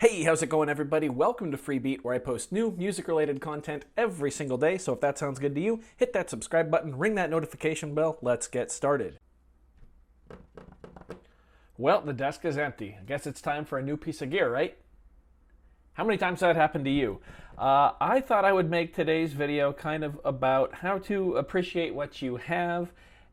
Hey, how's it going, everybody? Welcome to Freebeat, where I post new music-related content every single day. So if that sounds good to you, hit that subscribe button, ring that notification bell. Let's get started. Well, the desk is empty. I guess it's time for a new piece of gear, right? How many times has that happened to you? I thought I would make today's video kind of about how to appreciate what you have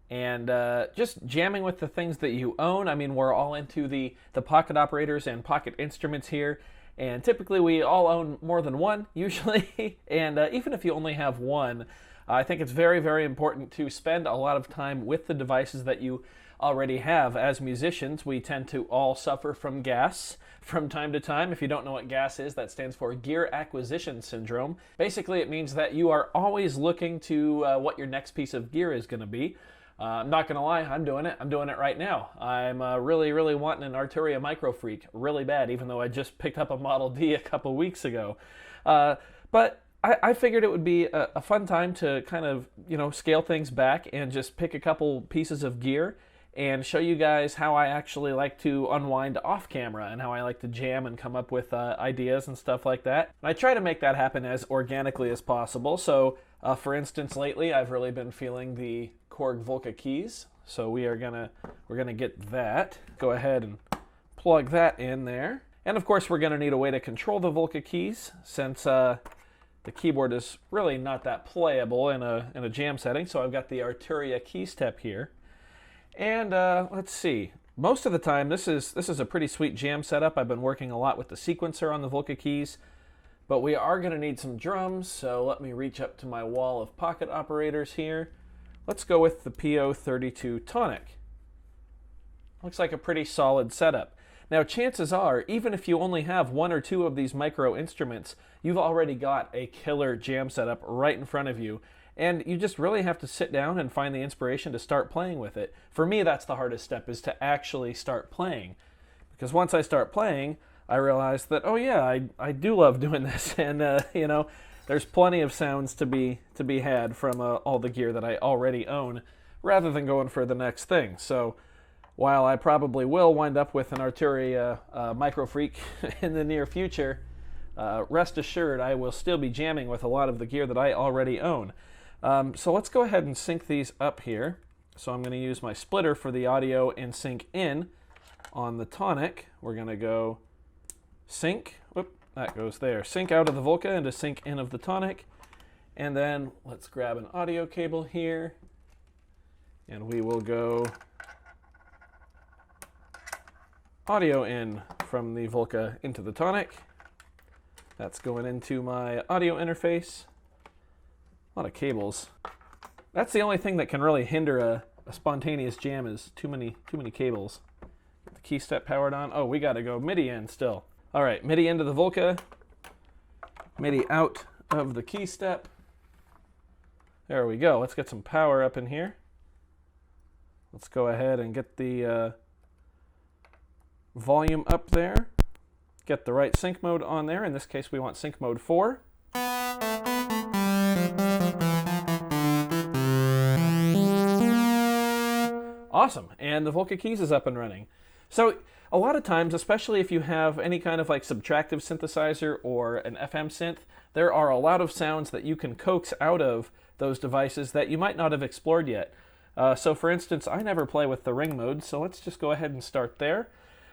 and just jamming with the things that you own. I mean, we're all into the pocket operators and pocket instruments here, and typically we all own more than one, usually. And even if you only have one, I think it's very, very important to spend a lot of time with the devices that you already have. As musicians, we tend to all suffer from G.A.S. from time to time. If you don't know what G.A.S. is, that stands for Gear Acquisition Syndrome. Basically, it means that you are always looking to what your next piece of gear is going to be. I'm not going to lie, I'm doing it. I'm doing it right now. I'm really, really wanting an Arturia Micro Freak really bad, even though I just picked up a Model D a couple weeks ago. But I figured it would be a fun time to kind of, scale things back and just pick a couple pieces of gear and show you guys how I actually like to unwind off camera and how I like to jam and come up with ideas and stuff like that. And I try to make that happen as organically as possible. So, for instance, lately I've really been feeling the Korg Volca keys. So we're gonna get that. Go ahead and plug that in there. And of course we're gonna need a way to control the Volca keys, since the keyboard is really not that playable in a jam setting. So I've got the Arturia key step here. And let's see. Most of the time, this is a pretty sweet jam setup. I've been working a lot with the sequencer on the Volca keys, but we are going to need some drums. So let me reach up to my wall of pocket operators here. Let's go with the PO32 tonic. Looks like a pretty solid setup. Now, chances are, even if you only have one or two of these micro instruments, you've already got a killer jam setup right in front of you. And you just really have to sit down and find the inspiration to start playing with it. For me, that's the hardest step, is to actually start playing. Because once I start playing, I realize that, oh yeah, I do love doing this. And, there's plenty of sounds to be had from all the gear that I already own, rather than going for the next thing. So while I probably will wind up with an Arturia Micro Freak in the near future, rest assured I will still be jamming with a lot of the gear that I already own. So let's go ahead and sync these up here. So I'm going to use my splitter for the audio and sync in. On the tonic, we're going to go sync. Whoop, that goes there. Sync out of the Volca into sync in of the tonic. And then let's grab an audio cable here. And we will go audio in from the Volca into the tonic. That's going into my audio interface. A lot of cables. That's the only thing that can really hinder a spontaneous jam, is too many cables. Get the key step powered on. Oh, we got to go MIDI in still. All right, MIDI into the Volca. MIDI out of the key step. There we go. Let's get some power up in here. Let's go ahead and get the volume up there. Get the right sync mode on there. In this case, we want sync mode 4. Awesome, and the Volca keys is up and running. So a lot of times, especially if you have any kind of like subtractive synthesizer or an FM synth, there are a lot of sounds that you can coax out of those devices that you might not have explored yet. So for instance, I never play with the ring mode, so let's just go ahead and start there.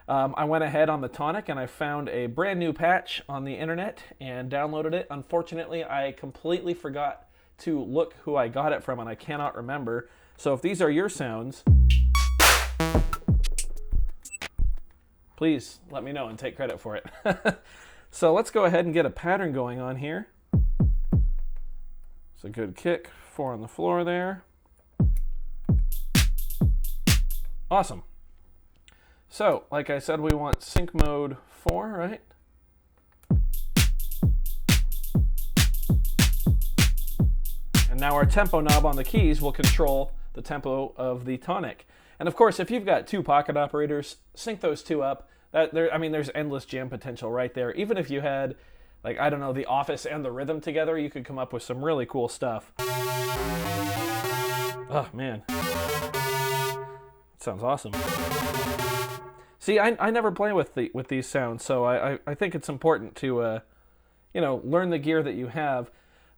I went ahead on the tonic and I found a brand new patch on the internet and downloaded it. Unfortunately, I completely forgot to look who I got it from, and I cannot remember. So if these are your sounds, please let me know and take credit for it. So let's go ahead and get a pattern going on here. It's a good kick, 4 on the floor there. Awesome. So, like I said, we want sync mode 4, right? And now our tempo knob on the keys will control the tempo of the tonic. And of course, if you've got two pocket operators, sync those two up. There's endless jam potential right there. Even if you had, like, I don't know, the Office and the Rhythm together, you could come up with some really cool stuff. Oh, man. That sounds awesome. See, I never play with these sounds, so I think it's important to learn the gear that you have.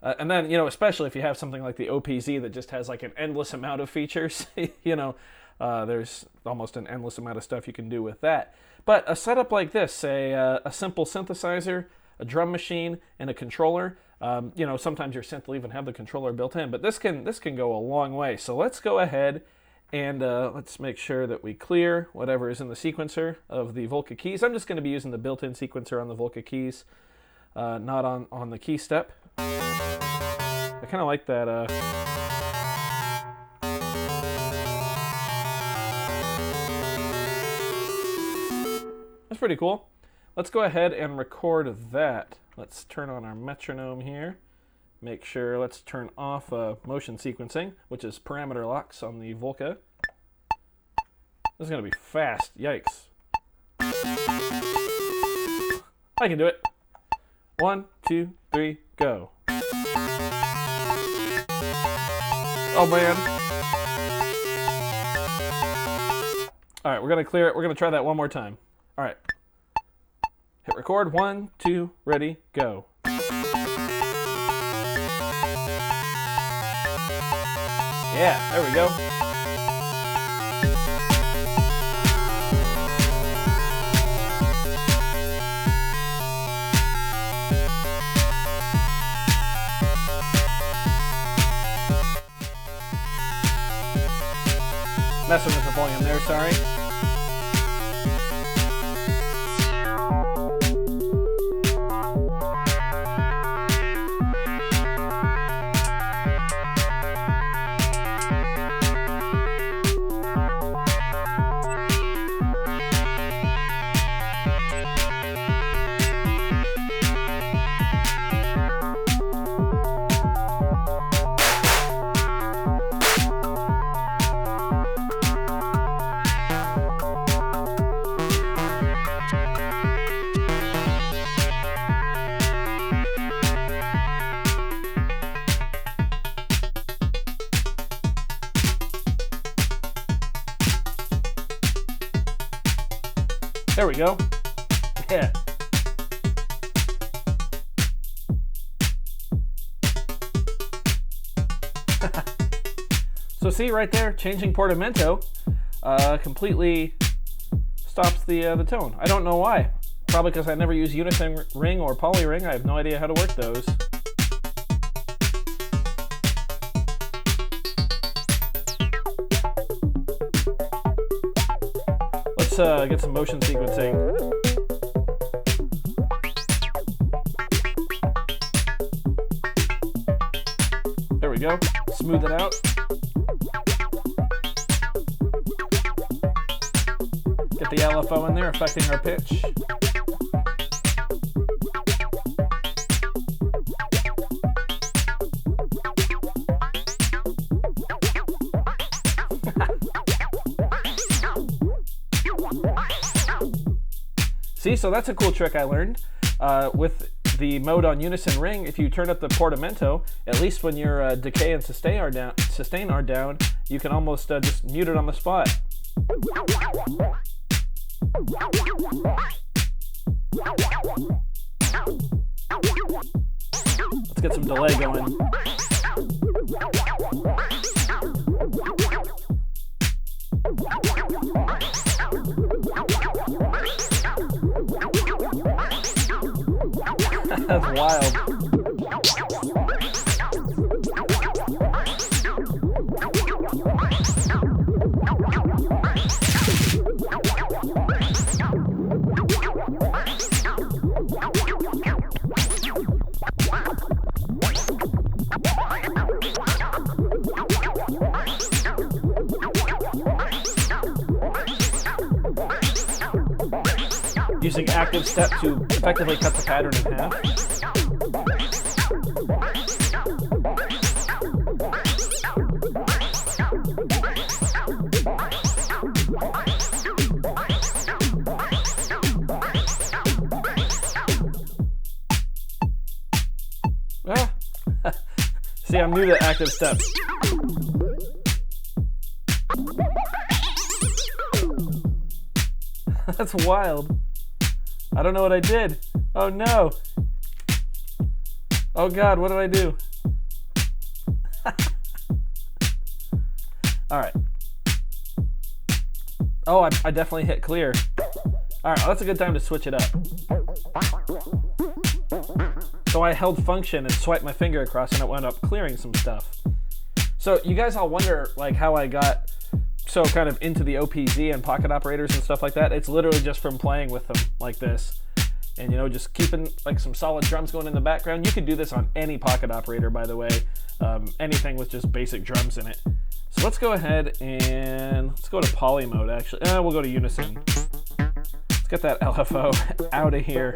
And then, especially if you have something like the OPZ that just has like an endless amount of features, there's almost an endless amount of stuff you can do with that. But a setup like this, say a simple synthesizer, a drum machine, and a controller, sometimes your synth will even have the controller built in, but this can go a long way. So let's go ahead and let's make sure that we clear whatever is in the sequencer of the Volca keys. I'm just going to be using the built-in sequencer on the Volca keys, not on the key step. I kind of like that. That's pretty cool. Let's go ahead and record that. Let's turn on our metronome here. Make sure, let's turn off motion sequencing, which is parameter locks on the Volca. This is going to be fast. Yikes. I can do it. 1, 2, 3, go. Oh man. All right, we're going to clear it. We're going to try that one more time. All right. Hit record. 1, 2, ready, go. Yeah, there we go. Messing with the volume there, sorry. There we go. Yeah. So see right there, changing portamento completely stops the tone. I don't know why. Probably because I never use unison ring or poly ring. I have no idea how to work those. Let's get some motion sequencing. There we go. Smooth it out. Get the LFO in there, affecting our pitch. See, so that's a cool trick I learned. With the mode on unison ring, if you turn up the portamento, at least when your decay and sustain are down, you can almost just mute it on the spot. Let's get some delay going. That's wild. Using active step to effectively cut the pattern in half. See, I'm new to active steps. That's wild. I don't know what I did. Oh no. Oh God, what did I do? All right. Oh, I definitely hit clear. All right, well, that's a good time to switch it up. So I held function and swiped my finger across, and it wound up clearing some stuff. So you guys all wonder like how I got so kind of into the OPZ and pocket operators and stuff like that. It's literally just from playing with them like this. And, you know, just keeping like some solid drums going in the background. You could do this on any pocket operator, by the way. Anything with just basic drums in it. So let's go ahead and let's go to poly mode, actually. We'll go to unison. Let's get that LFO out of here.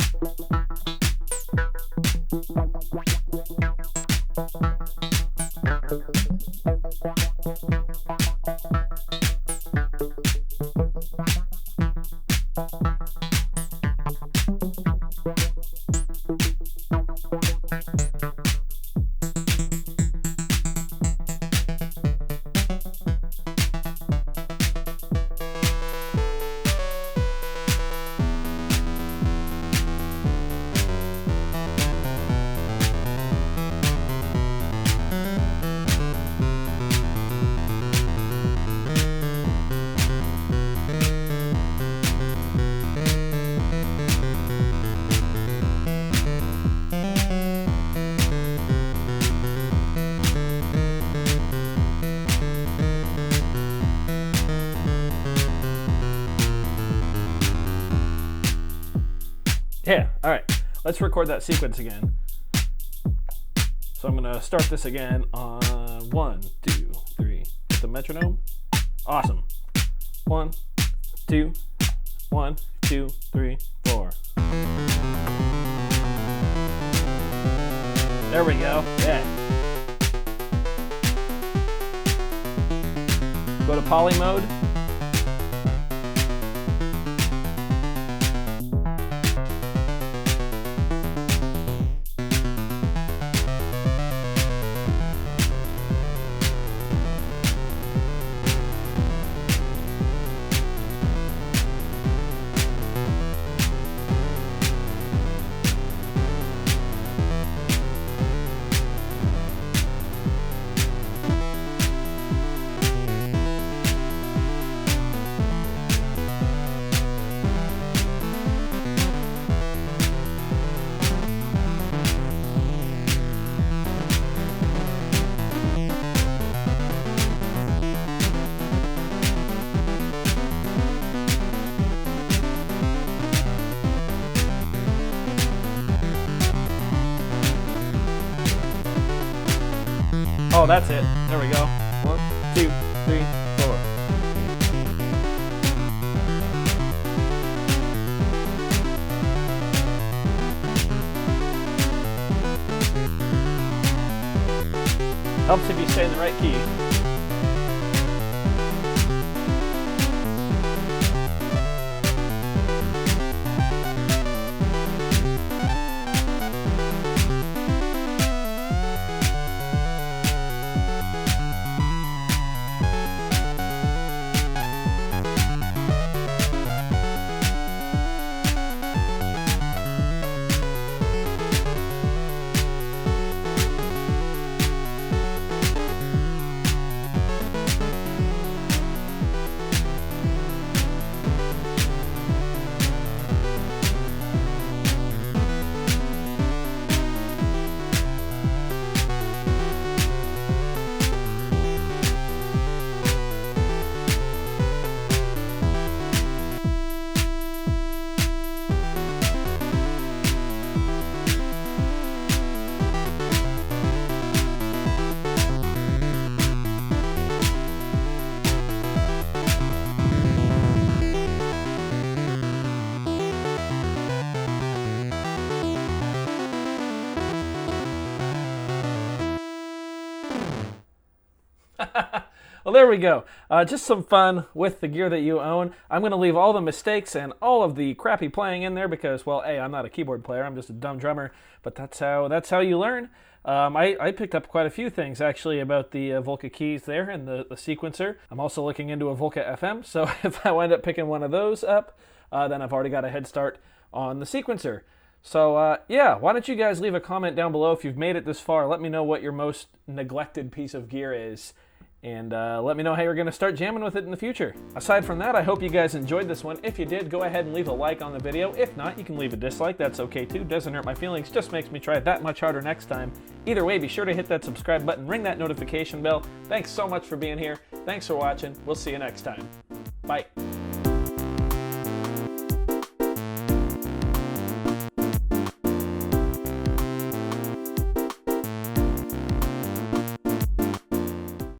Yeah, all right, let's record that sequence again. So I'm gonna start this again on 1, 2, 3. With the metronome. Awesome. 1, 2, 1, 2, 3, 4. There we go. Yeah. Go to poly mode. Oh, that's it. There we go. 1, 2, 3, 4. Helps if you stay in the right key. Well, there we go. Just some fun with the gear that you own. I'm going to leave all the mistakes and all of the crappy playing in there because, well, A, I'm not a keyboard player. I'm just a dumb drummer. But that's how you learn. I picked up quite a few things, actually, about the Volca keys there and the sequencer. I'm also looking into a Volca FM, so if I wind up picking one of those up, then I've already got a head start on the sequencer. So yeah, why don't you guys leave a comment down below if you've made it this far. Let me know what your most neglected piece of gear is. And let me know how you're going to start jamming with it in the future. Aside from that, I hope you guys enjoyed this one. If you did, go ahead and leave a like on the video. If not, you can leave a dislike. That's okay too. Doesn't hurt my feelings. Just makes me try that much harder next time. Either way, be sure to hit that subscribe button. Ring that notification bell. Thanks so much for being here. Thanks for watching. We'll see you next time. Bye.